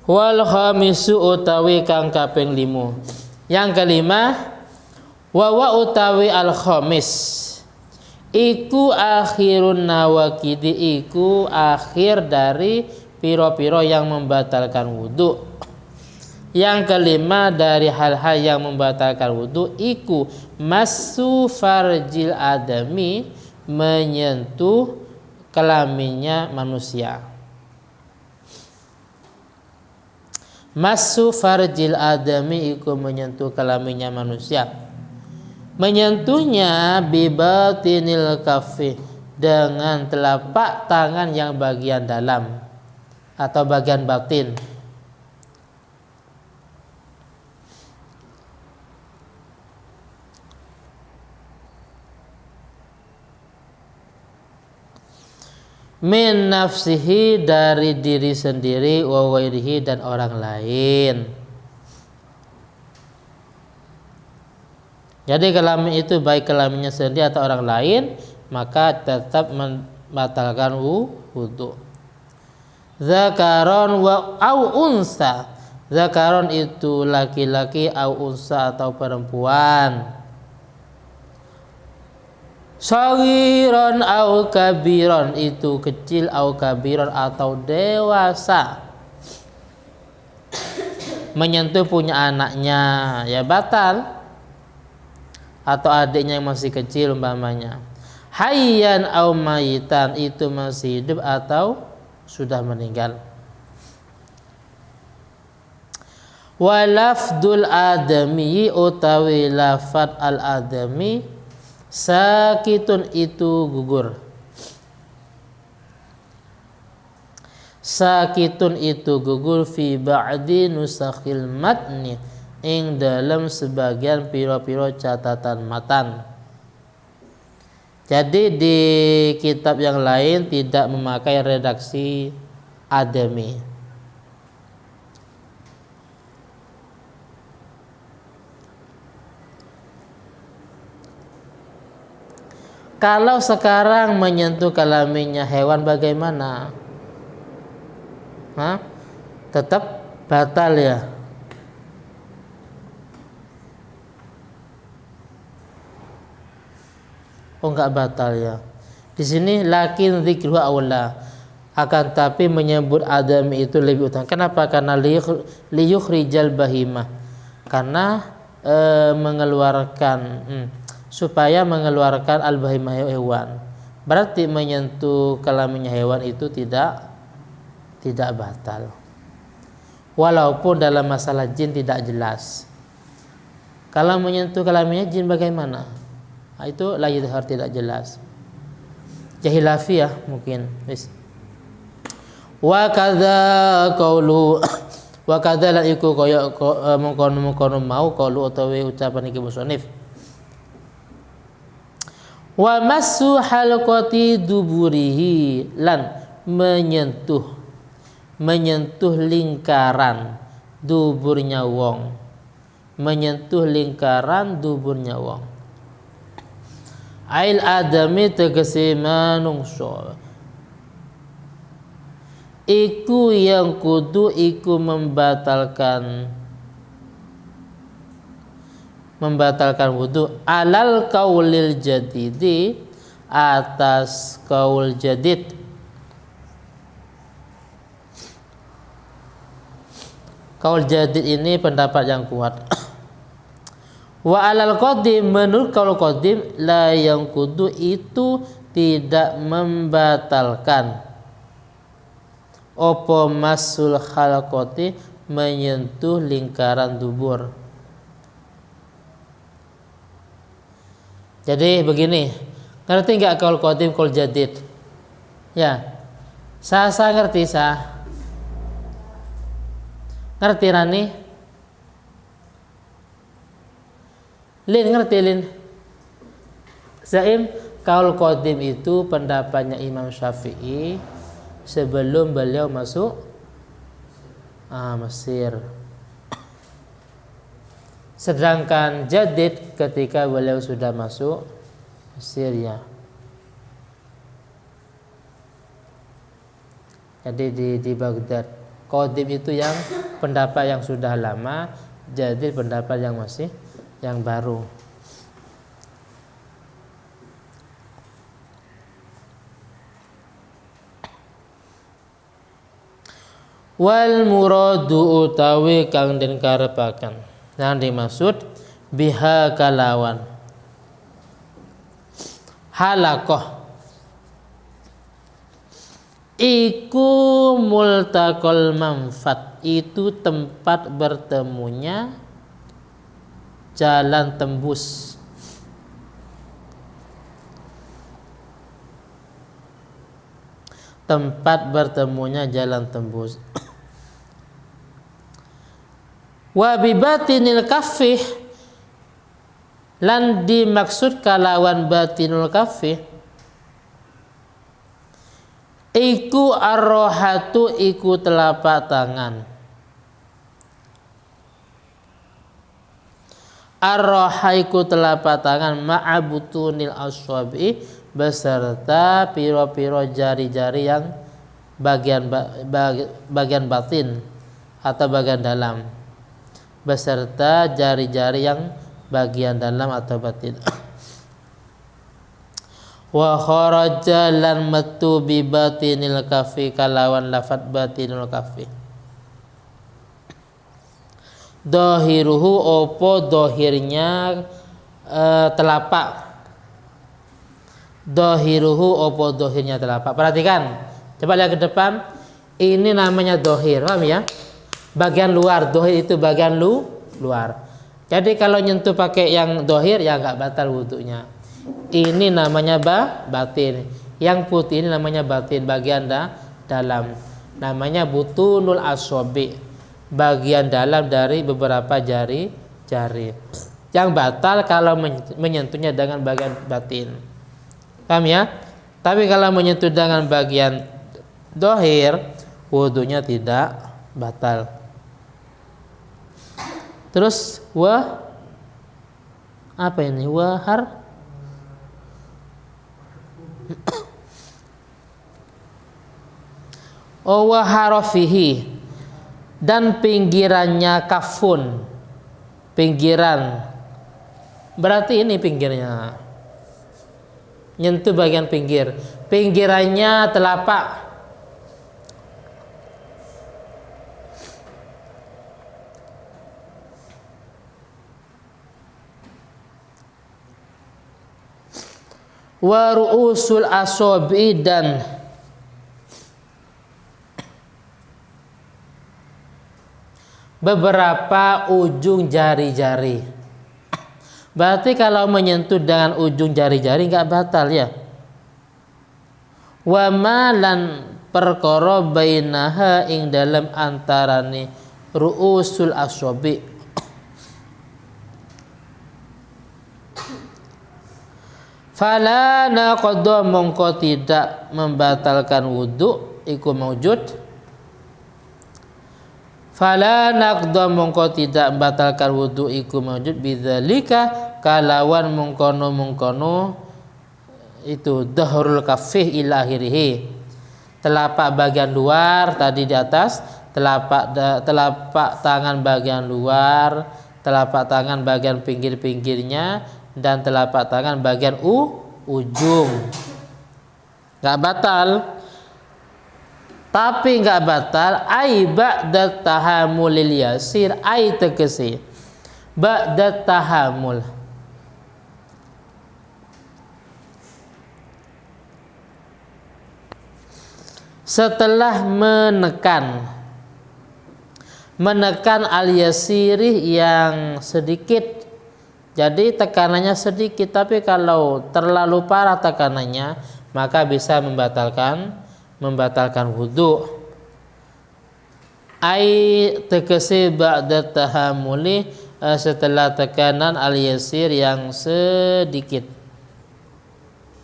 Wal khamisu utawi kang kaping 5. Yang kelima, wa utawi al khamis iku akhirun nawakidi, iku akhir dari piro-piro yang membatalkan wudu. Yang kelima dari hal-hal yang membatalkan wudu iku masu farjil adami, menyentuh kelaminnya manusia. Masu farjil adami iku menyentuh kelaminnya manusia. Menyentuhnya bibatinil kafi, dengan telapak tangan yang bagian dalam atau bagian batin. Min nafsihi, dari diri sendiri, wa ghairihi, dan orang lain. Jadi kelamin itu baik kelaminnya sendiri atau orang lain, maka tetap membatalkan wudu. Zakaron wa au unsa, zakaron itu laki-laki, au unsa atau perempuan. Sagiron au kabiron, itu kecil, au kabiron atau dewasa. Menyentuh punya anaknya ya batal, atau adiknya yang masih kecil umpamanya. Hayyan au mayitan, itu masih hidup atau sudah meninggal. Wa lafdul adami utawi lafad al adami sakitun, itu gugur. Sakitun itu gugur fi ba'di nusakhil matni, ing dalam sebagian piro-piro catatan matan. Jadi di kitab yang lain tidak memakai redaksi adami. Kalau sekarang menyentuh kelaminnya hewan bagaimana? Tetap batal ya. Oh, enggak batal ya. Di sini lakin dzikruha aula, akan tapi menyebut adami itu lebih utama. Kenapa? Karena liyukhrijal bahimah, karena mengeluarkan supaya mengeluarkan al-bahimah hewan. Berarti menyentuh kelaminnya hewan itu tidak batal. Walaupun dalam masalah jin tidak jelas. Kalau menyentuh kelaminnya jin bagaimana? Nah, itu la yadhhar, tidak jelas. Jahilafiyah mungkin. Wa kadza qaulu wa kadza la iku kaya mengkono mau qaulu utawi ucapan iki musannif. Wa massu halqati duburihi, lan menyentuh lingkaran duburnya wong, menyentuh lingkaran duburnya wong. Ail adami tegese manungso, iku yang kudu iku membatalkan wudu alal qaulil jadidi, atas qaul jadid. Qaul jadid ini pendapat yang kuat. Wa alal qadim, menurut qaul qadim, la yang kudu itu tidak membatalkan. Opo masul khalqati, menyentuh lingkaran dubur. Jadi begini, ngerti nggak qaul qadim qaul jadid? Ya, saya ngerti ngerti Rani? Lin ngerti Lin? Zaim, qaul qadim itu pendapatnya Imam Syafi'i sebelum beliau masuk Mesir. Sedangkan jadid ketika beliau sudah masuk Mesir ya. Jadi di Baghdad. qadim itu yang pendapat yang sudah lama, jadid pendapat yang masih yang baru. Wal muradu utawi kang den karepaken, yang dimaksud biha kalawan halakoh iku multaqal manfat, itu tempat bertemunya jalan tembus. Tempat bertemunya jalan tembus. Wa bibatinil kafih, lan dimaksud kalawan batinul kafih iku arrohatu, iku telapak tangan. Arroha iku telapak tangan ma'abutunil aswabi, beserta piro-piro jari-jari yang bagian batin atau bagian dalam, beserta jari-jari yang bagian dalam atau batin. Wa kharaja lan metu bi batinil kafi, kalawan lafat batinul kafi. Dohiruhu opo dohirnya telapak. Dohiruhu opo dohirnya telapak. Perhatikan, coba lihat ke depan. Ini namanya dohir, paham ya? Bagian luar, dohir itu bagian luar. Jadi kalau nyentuh pakai yang dohir ya nggak batal wudunya. Ini namanya batin. Yang putih ini namanya batin, bagian dalam. Namanya butunul aswabi, bagian dalam dari beberapa jari-jari. Yang batal kalau menyentuhnya dengan bagian batin. Paham ya? Tapi kalau menyentuh dengan bagian dohir, wudunya tidak batal. Terus apa ini? Wahar waharofihi, dan pinggirannya kafun, pinggiran. Berarti ini pinggirnya, nyentuh bagian pinggir, pinggirannya telapak. Wa ru'usul asobi, dan beberapa ujung jari-jari. Berarti kalau menyentuh dengan ujung jari-jari nggak batal ya. Wa malan perkara bainaha, ing dalam antarane ru'usul asobi. Fala naqadha, mongko tidak membatalkan wudu iku maujud. Fala naqadha, mongko tidak membatalkan wudu iku maujud bidzalika, kalawan mungkono itu dhahrul kaffih ila akhirih, telapak bagian luar tadi di atas, telapak tangan bagian luar, telapak tangan bagian pinggir-pinggirnya, dan telapak tangan bagian ujung. Nggak batal. Tapi nggak batal ai ba'da tahammulil yasir, ai tegese ba'da tahammul, setelah menekan al-yasirih, yang sedikit. Jadi tekanannya sedikit, tapi kalau terlalu parah tekanannya maka bisa membatalkan wudu. Ai tegese ba'da tahammuli, setelah tekanan al-yasir yang sedikit.